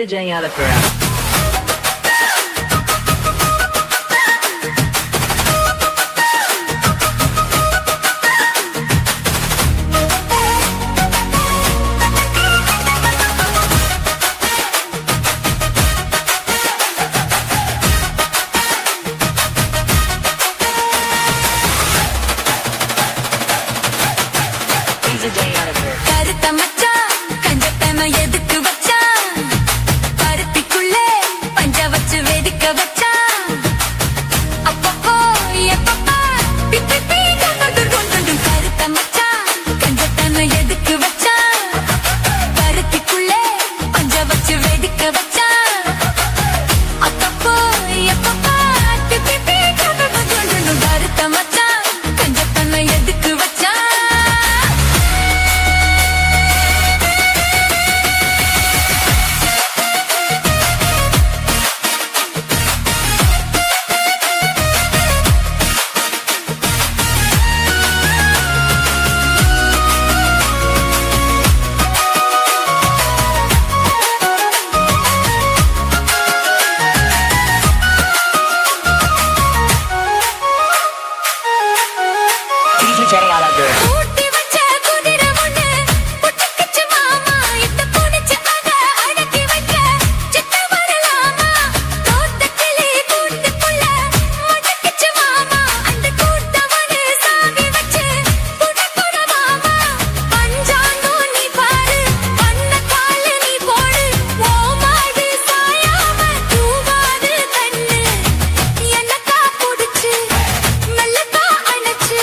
DJ Alapura. கருத்த மச்சான் கஞ்சத்தன எதுக்கு வச்சான் பருத்திக்குள்ளே பஞ்ச வச்சு வேதிக்க வச்சான் அப்பப்போ எப்பப்பா பிப்பி பீ கொண்டு கருத்த மச்சான் கஞ்சத்தன எதுக்கு வச்சான் பருத்திக்குள்ளே பஞ்ச வச்சு வேதிக்க வச்சான் அப்பப்போ எப்பப்பா பிப்பி பீ கொண்டு கருத்த மச்சான் கஞ்சத்தன எதுக்கு வச்சான் ஊட்டி வச்ச குதிரை ஒண்ணு புட்டுக்குச்சு மாமா இத்த புடிச்சு அத அடக்கி வைக்க சித்த வரலாமா தோட்ட கிளி கூட்டுக்குள்ள முடக்கிச்சு மாமா அந்த கூட்டவனு சாவி வச்சு புடப்புற மாமா பஞ்சாங்கோ நீ பாரு பண்ண காலு நீ போடு ஓ மாடு சாயாம தூவாது கண்ணு என்னக்கா புடிச்சு மெல்லக்கா அணைச்சு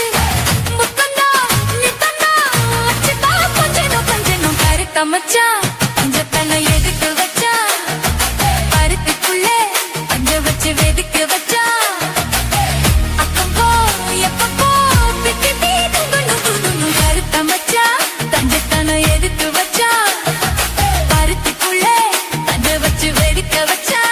மச்சான் பஞ்சத்தன எதுக்கு வச்சா பருத்திக்குள்ளே பஞ்ச வச்சு வெதுக்கு வச்சா அப்பப்போ எப்பப்போ பிப்பி பீ துண்டு கருத்த மச்சான் பஞ்சத்தன எதுக்கு வச்சா பருத்திக்குள்ளே பஞ்ச வச்சு வெதுக்க வச்சா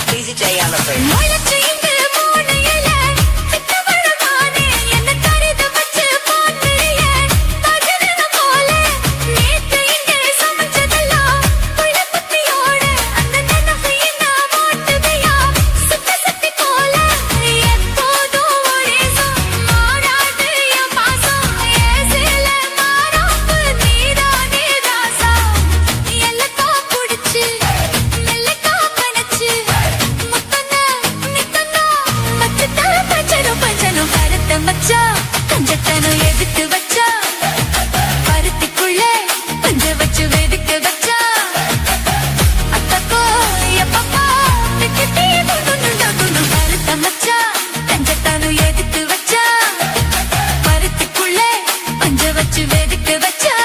DJ Alapura. முளைச்சு இங்கு மூணு இலை சித்த வரமானே என்ன கருது வச்சு போட்டுறியே பஜனை போல நேத்து இங்கு சமைச்சதெல்லாம் புள்ள குட்டியோட அந்த நினைவு என்ன மாட்டுதையா சுத்த சக்தி போல எப்போதும் ஒரே மாறாது என் பாசம் ஏசில மாறாப்பு நீதானே ராசா எல்லக்கா புடிச்சு மெல்லக்கா கணச்சு கருத்த மச்சா கஞ்சத்தனம் எதுக்கு வச்சா பருத்திக்குள்ளே பஞ்ச வச்சு வெதுக்க வச்சா அத்தக்கோ எப்பப்பா பிப்பி பீ கொண்டு கருத்த மச்சா கஞ்சத்தனம் எதுக்கு வச்சா பருத்திக்குள்ளே பஞ்ச வச்சு வெதுக்க வச்சா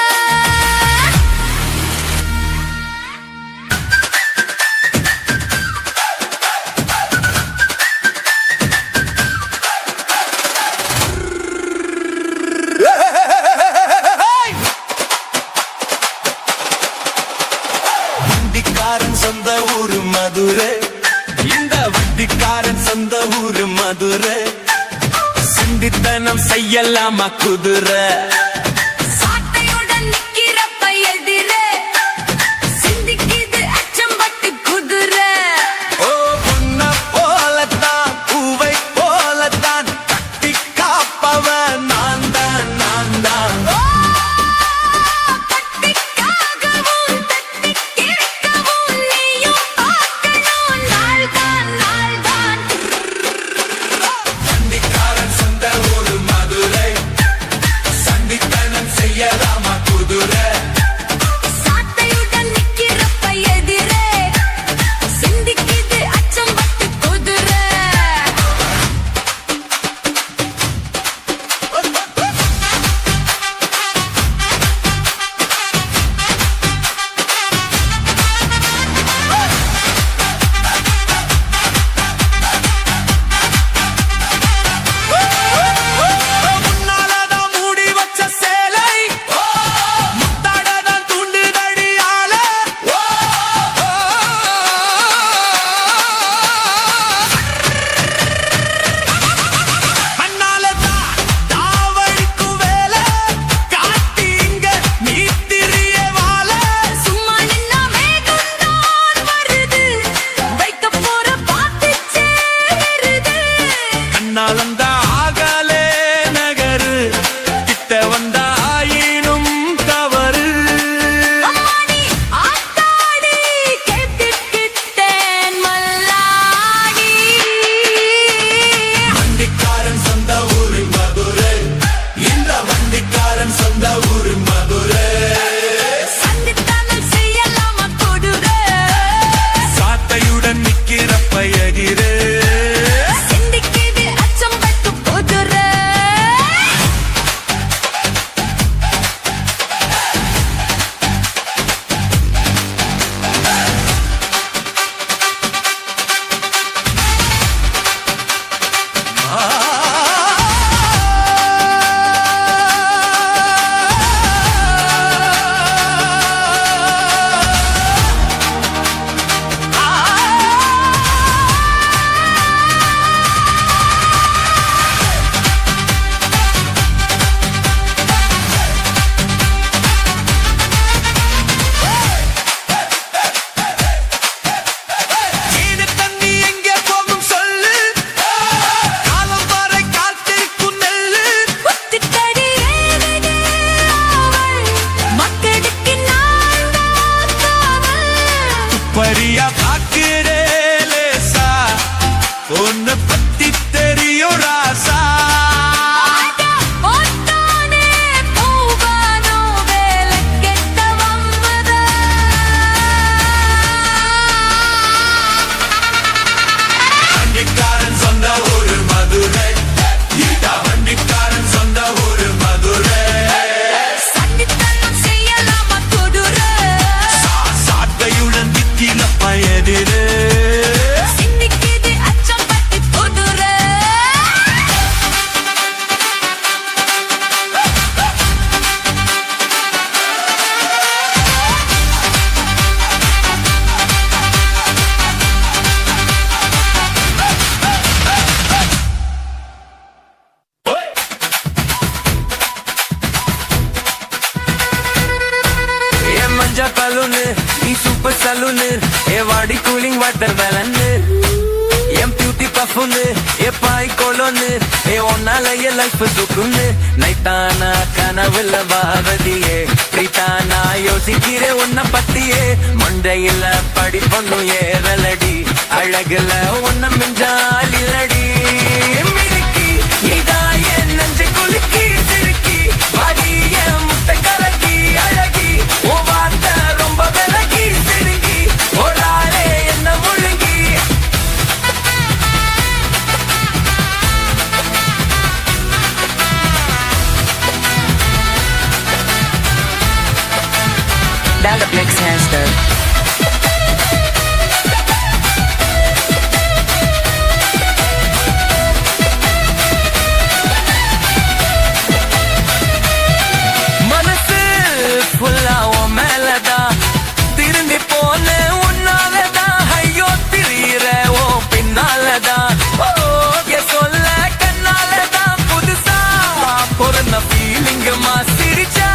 வண்டிக்காரன் சொந்த ஊரு மதுரை இந்த வண்டிக்காரன் சொந்த ஊரு மதுரை சிந்தித்தனம் செய்யலாமா குதிரை சாட்டையுடன் நிக்கிறப்ப எதிரே சிந்திக்குது அச்சம்பட்டு குதிரை ஓ பொன்ன போலத்தான் பூவை போலத்தான் கட்டி காப்பவன் நான் தான் நான் தான் கட்டிக்காகவும் தட்டி கிழக்கவும் நீயும் பார்க்கணும் நாள்தான் நாள்தான் வண்டிக்காரன் சொந்த ஊரு மதுரை சந்தித்த வாட்டர் வேலன்னு என் பியூட்டி பஃப்னு என் பாய் கொலோன்னு ஒன்னால என் லைஃப் தூக்குன்னு நைட்டானா கனவுல வாரதியே கிரிட்டானா யோசிக்கிறேன் உன்ன பத்தியே மண்டையில படி பொண்ணும் ஏறலடி அழகுல உன்ன மிஞ்சால் இல்லடி மிருக்கி நீதான் என் நெஞ்சை குலுக்கி சிறுக்கி வாடிய முட்டை கலக்கி அழகி உன் வார்த்தை ரொம்ப விலகி சிறுங்கி ஓடாலே என்ன முழுங்கி Develop Mix Master. மனசு ஃபுல்லா உன் மேலதான் திரும்பி போன உன்னாலதான் ஐயோ திரியிற ஓ பின்னாலதான் ஓகே சொல்ல கண்ணாலதான் புதுசா பொருந்த ஃபீலிங்குமா சிரிச்சா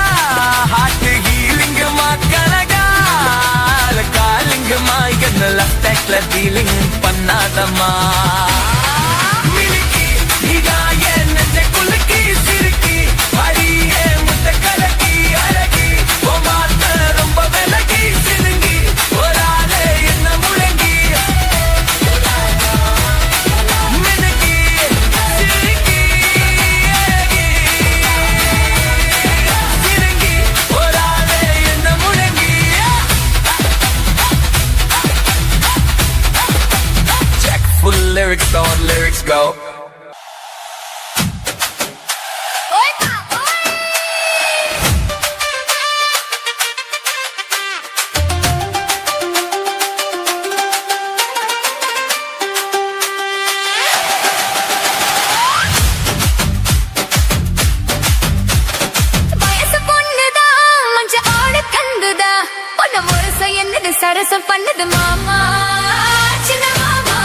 ஹார்ட் ஹீலிங்குமா கனகால காலிங்குமா என்ன லெஃப்ட் டீலிங் பண்ணாதம்மா மினுக்கி நீதான் என் நெஞ்சை குலுக்கி சிறுக்கி அடியே முட்டை கலக்கி அழகி உன் வார்த்தை ரொம்ப விலகி சினுங்கி ஓடாதே என்ன முழங்கி மினுக்கி சிறுக்கி அழகி சினுங்கி ஓடாதே என்ன முழங்கி Check full lyrics on lyrics go வயசு பொண்ணுதான் மஞ்ச ஆடு கந்துதா பொண்ணு முரச என்னது சரசம் பண்ணது மாமா சின்ன மாமா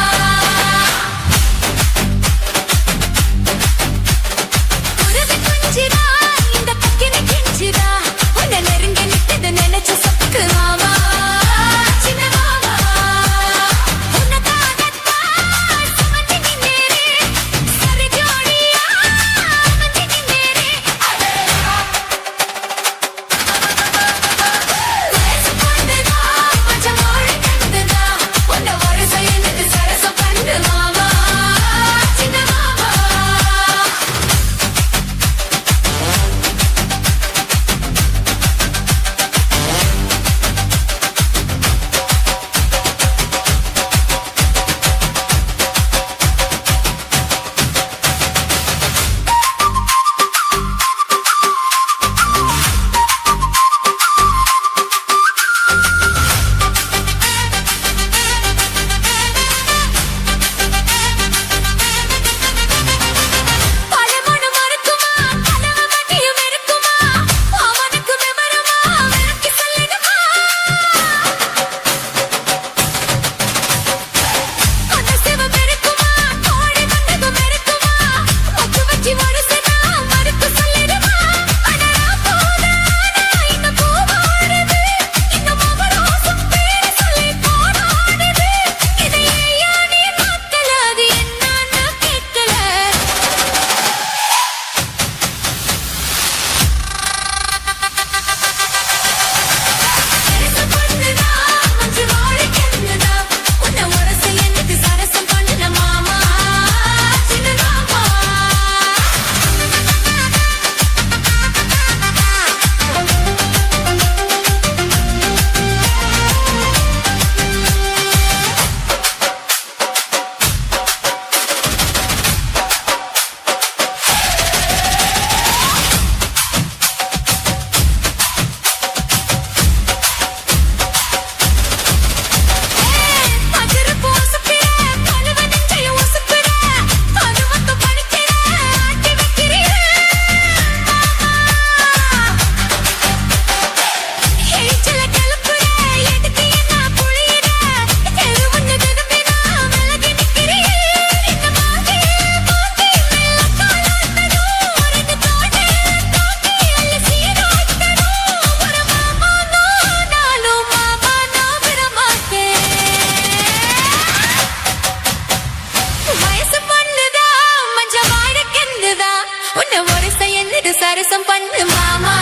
என்னது சரசம் பண்ணு மாமா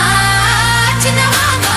சின்ன மாமா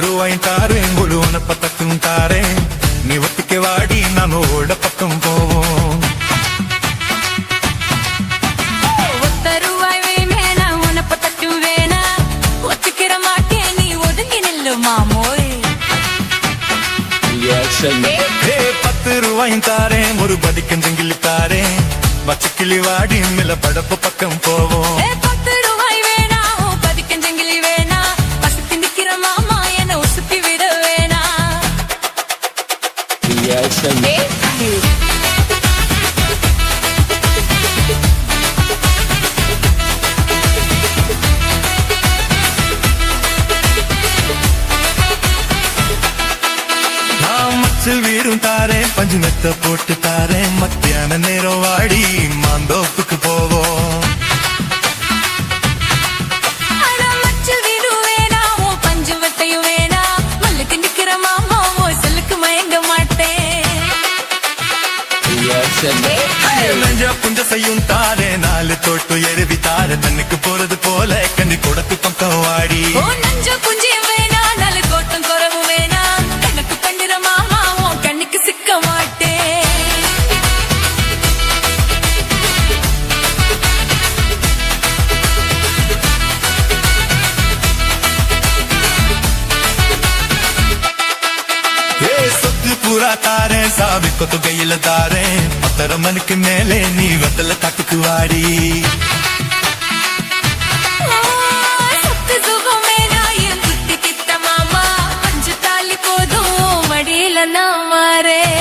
రూపాయి తారే గులువన పతకం తారే నీ ఒత్తికి వాడి నన్ను ఓడ పక్కం పోవు பத்து ரூபாய் தாரே ஒரு பதிக்கம் செங்கிலி தாரே வச்சுக்கிளி வாடி மில படப்பு பக்கம் போவோம் மச்சு வீரும் தாரேன் பஞ்சு மெத்த போட்டு தாரேன் மத்தியான நேரம் வாடி மாந்தோப்புக்கு போவோம் ஆனா மச்சு வீடு வேணாம், உன் பஞ்சு மெத்தையும் வேணாம். மல்லுக்கு நிக்கிற மாமா, உன் சொல்லுக்கு மயங்க மாட்டேன். நெஞ்ச புஞ்ச செய்யும் தாரே நாலு தோட்டு எருவி தாரே தண்ணுக்கு போறது போல கண்ணி கொடுத்து பக்கம் வாடி உன் நஞ்ச புஞ்சியும் வேணாம், நாலு கோட்டம் குறவு வேணாம். கண்ணுக்கு கண்ணிற மாமா, உன் கண்ணுக்கு சிக்க மாட்டேன். ஏ சொத்து பூரா தாரே சாவி கொத்து கையில தாரே 10 மணிக்கு மேலே நீ வத்தல காட்டுக்கு வாடி சொத்து சுகம் வேணாம், என் புத்தி கிட்ட மாமா. பஞ்சு தாலி போதும், மடியில நான் மாறேன்.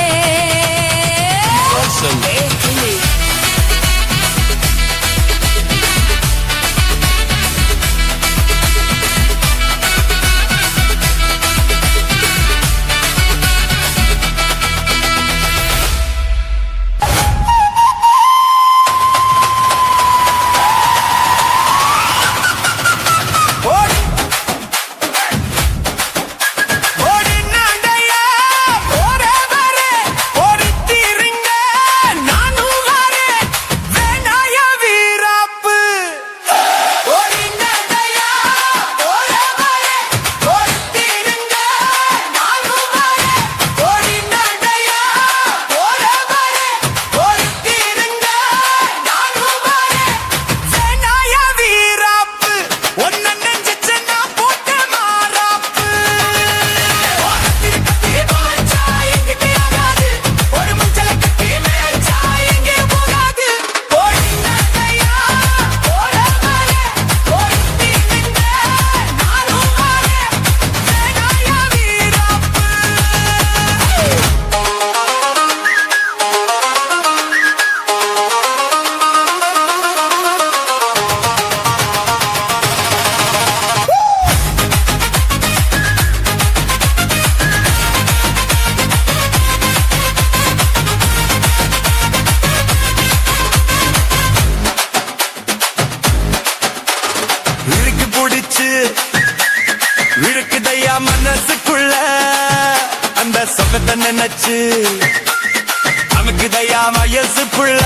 இருக்குதையா மனசுக்குள்ள அந்த சொகத்தை நினைச்சு நமக்குதையா வயசு புள்ள